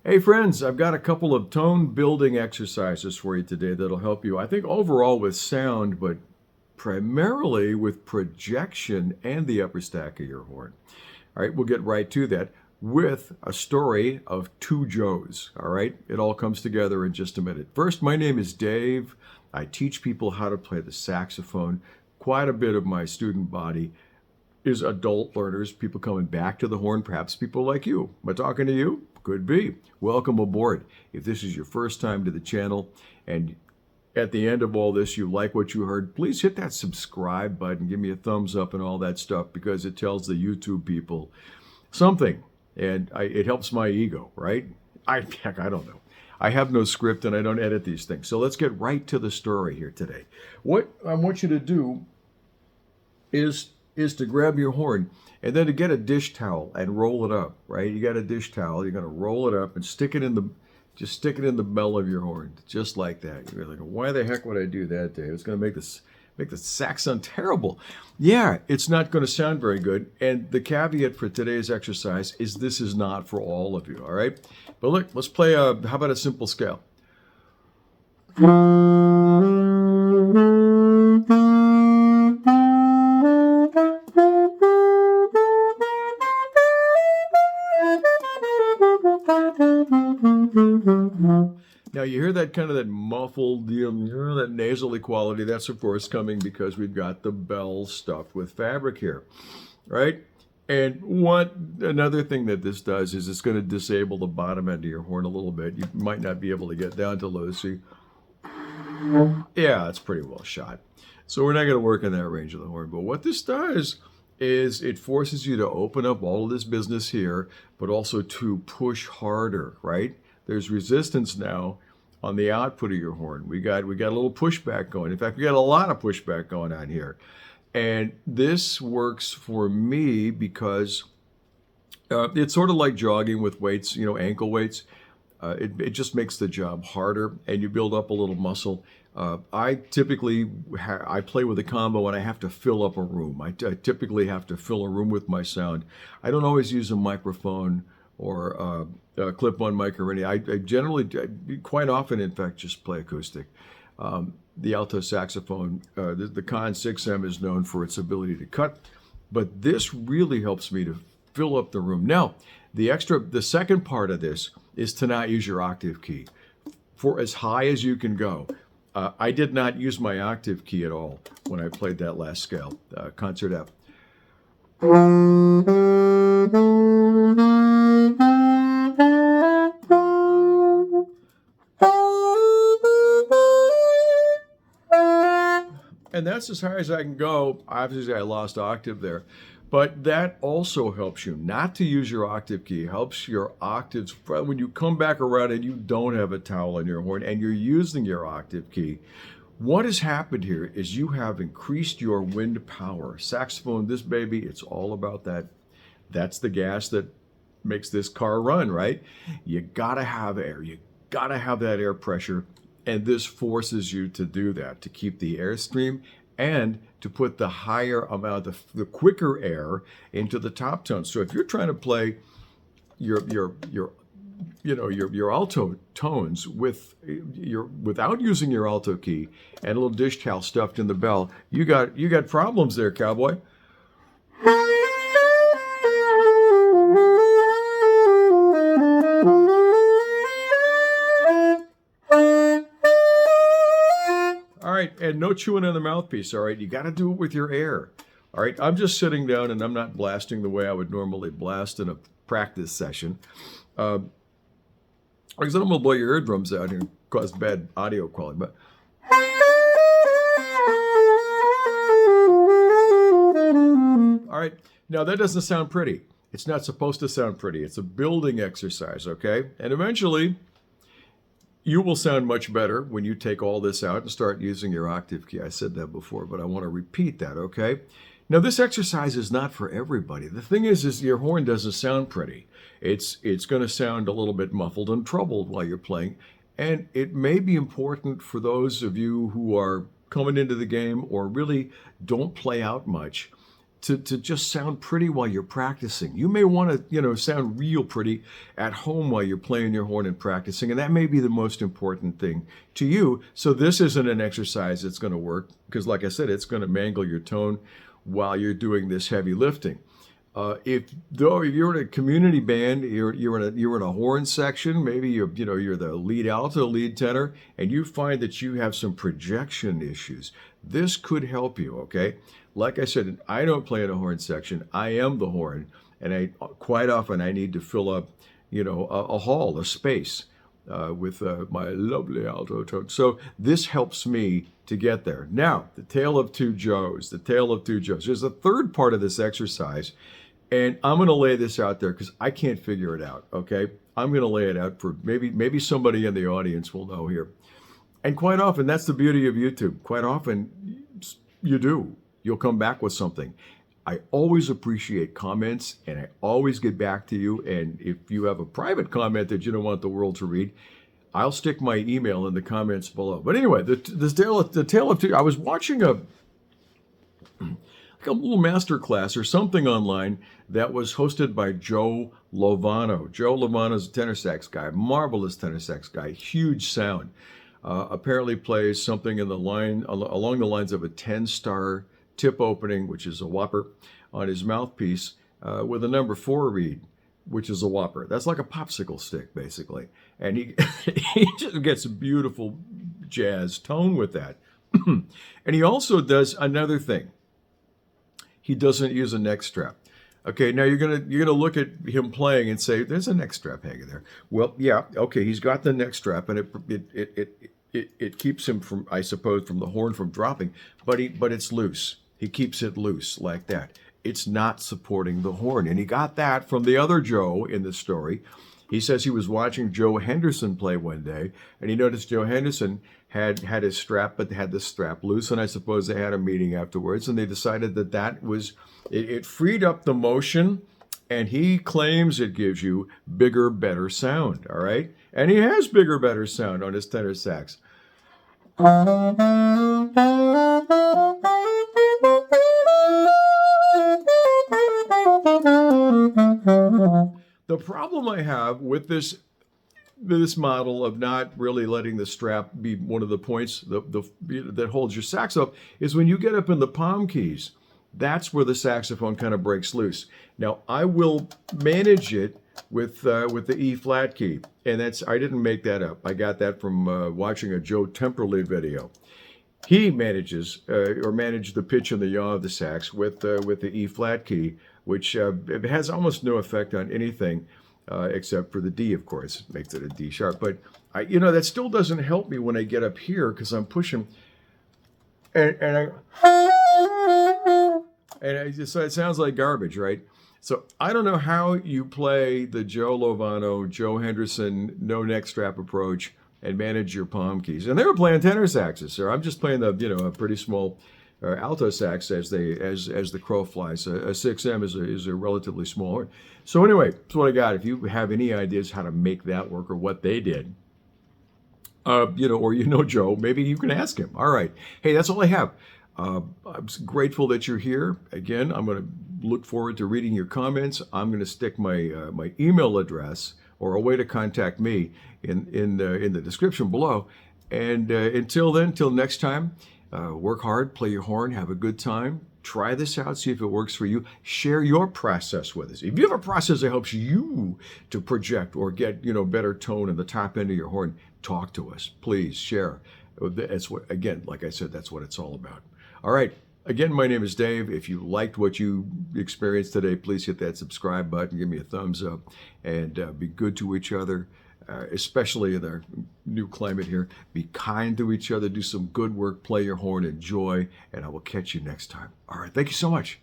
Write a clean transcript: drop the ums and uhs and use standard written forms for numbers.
Hey friends, I've got a couple of tone building exercises for you today that'll help you, I think, overall with sound, but primarily with projection and the upper stack of your horn. All right, we'll get right to that with a story of two Joes. All right, it all comes together in just a minute. First, my name is Dave. I teach people how to play the saxophone. Quite a bit of my student body is adult learners, people coming back to the horn, perhaps people like you. Am I talking to you? Could be. Welcome aboard. If this is your first time to the channel and at the end of all this you like what you heard, please hit that subscribe button, give me a thumbs up and all that stuff, because it tells the YouTube people something, and it helps my ego, right? I don't know. I have no script and I don't edit these things. So let's get right to the story here today. What I want you to do is to grab your horn and then to get a dish towel and roll it up, right? You got a dish towel, you're going to roll it up and stick it in the bell of your horn, just like that. You're like, why the heck would I do that, Dave? It's going to make the sax sound terrible. Yeah, it's not going to sound very good. And the caveat for today's exercise is this is not for all of you, all right? But look, let's play how about a simple scale? Now you hear that kind of that muffled, you hear that nasally quality. That's of course coming because we've got the bell stuffed with fabric here, right? And another thing that this does is it's going to disable the bottom end of your horn a little bit. You might not be able to get down to low C. Yeah, it's pretty well shot. So we're not going to work in that range of the horn. But what this does is it forces you to open up all of this business here, but also to push harder, right? There's resistance now on the output of your horn. We got a little pushback going. In fact, we got a lot of pushback going on here. And this works for me because it's sort of like jogging with weights, ankle weights. It just makes the job harder and you build up a little muscle. I typically I play with a combo and I have to fill up a room. I typically have to fill a room with my sound. I don't always use a microphone or a clip-on mic or any. I generally, quite often, in fact, just play acoustic. The alto saxophone, the Con 6M is known for its ability to cut, but this really helps me to fill up the room. Now, the second part of this is to not use your octave key for as high as you can go. I did not use my octave key at all when I played that last scale, concert F. And that's as high as I can go. Obviously, I lost octave there. But that also helps you not to use your octave key. It helps your octaves. When you come back around and you don't have a towel in your horn and you're using your octave key, what has happened here is you have increased your wind power. Saxophone, this baby, it's all about that. That's the gas that makes this car run, right? You gotta have air. You gotta have that air pressure. And this forces you to do that, to keep the airstream and to put the higher amount of the quicker air into the top tones. So if you're trying to play your alto tones without using your alto key and a little dish towel stuffed in the bell, you got problems there, cowboy. All right, and no chewing on the mouthpiece, all right? You got to do it with your air, all right? I'm just sitting down and I'm not blasting the way I would normally blast in a practice session. Because I don't want to blow your eardrums out and cause bad audio quality, but... All right, now that doesn't sound pretty. It's not supposed to sound pretty. It's a building exercise, okay? And eventually, you will sound much better when you take all this out and start using your octave key. I said that before, but I want to repeat that, okay? Now, this exercise is not for everybody. The thing is your horn doesn't sound pretty. It's going to sound a little bit muffled and troubled while you're playing. And it may be important for those of you who are coming into the game or really don't play out much. to just sound pretty while you're practicing. You may want to, sound real pretty at home while you're playing your horn and practicing, and that may be the most important thing to you. So this isn't an exercise that's going to work because, like I said, it's going to mangle your tone while you're doing this heavy lifting. If you're in a community band, you're in a horn section, maybe you're the lead alto, lead tenor, and you find that you have some projection issues. This could help you. Okay, like I said, I don't play in a horn section. I am the horn, and quite often I need to fill up, a hall, a space, with my lovely alto tone. So this helps me to get there. Now, the tale of two Joes. There's a third part of this exercise. And I'm going to lay this out there because I can't figure it out, okay? I'm going to lay it out for maybe somebody in the audience will know here. And quite often, that's the beauty of YouTube. Quite often, you'll come back with something. I always appreciate comments, and I always get back to you. And if you have a private comment that you don't want the world to read, I'll stick my email in the comments below. But anyway, the tale of two, I was watching a little master class or something online that was hosted by Joe Lovano. Joe Lovano's a tenor sax guy, marvelous tenor sax guy, huge sound. Apparently plays something along the lines of a 10-star tip opening, which is a whopper, on his mouthpiece with a number 4 reed, which is a whopper. That's like a popsicle stick, basically. And he just gets a beautiful jazz tone with that. And he also does another thing. He doesn't use a neck strap. Okay, now you're gonna look at him playing and say, "There's a neck strap hanging there." Well, yeah, okay, he's got the neck strap, and it keeps him from, I suppose, from the horn from dropping. But it's loose. He keeps it loose like that. It's not supporting the horn, and he got that from the other Joe in the story. He says he was watching Joe Henderson play one day, and he noticed Joe Henderson had his strap, but had the strap loose, and I suppose they had a meeting afterwards, and they decided that was, it freed up the motion, and he claims it gives you bigger, better sound, all right? And he has bigger, better sound on his tenor sax. The problem I have with this model of not really letting the strap be one of the points that holds your sax up is when you get up in the palm keys, that's where the saxophone kind of breaks loose. Now, I will manage it with the E flat key, and I didn't make that up. I got that from watching a Joe Temperley video. He managed the pitch and the yaw of the sax with the E flat key, which it has almost no effect on anything except for the D, of course. It makes it a D sharp. But that still doesn't help me when I get up here because I'm pushing, so it sounds like garbage, right? So I don't know how you play the Joe Lovano, Joe Henderson, no neck strap approach and manage your palm keys. And they were playing tenor saxes, so I'm just playing a pretty small alto sax as the crow flies. A 6M is a relatively small horn. So anyway, that's what I got. If you have any ideas how to make that work or what they did, or Joe, maybe you can ask him. All right. Hey, that's all I have. I'm grateful that you're here. Again, I'm going to look forward to reading your comments. I'm going to stick my email address or a way to contact me in the description below. And until next time, work hard, play your horn, have a good time. Try this out, see if it works for you. Share your process with us. If you have a process that helps you to project or get better tone in the top end of your horn, talk to us. Please share. That's what, again, like I said, that's what it's all about. All right. Again, my name is Dave. If you liked what you experienced today, please hit that subscribe button, give me a thumbs up, and be good to each other, especially in our new climate here. Be kind to each other, do some good work, play your horn, enjoy, and I will catch you next time. All right. Thank you so much.